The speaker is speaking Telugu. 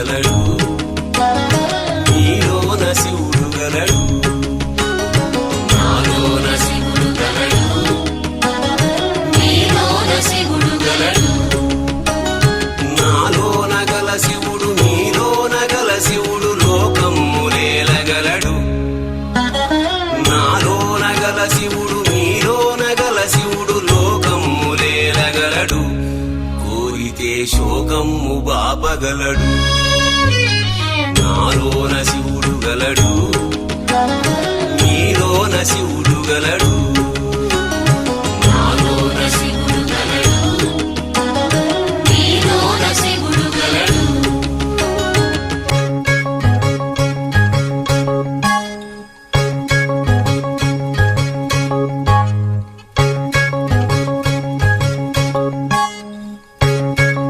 గలడు నీలోన శివుడు గలడు నాలోన శివుడు గలడు నీలోన శివుడు గలడు నాలోన గల శివుడు నీలోన గల శివుడు లోకమ్ములేలగలడు నాలోన గల శివుడు నీలోన గల శివుడు లోకమ్ములేలగలడు కోరితే శోకమ్ము బాపగలడు నాలోన శివుడు గలడు నీలోన శివుడు గలడు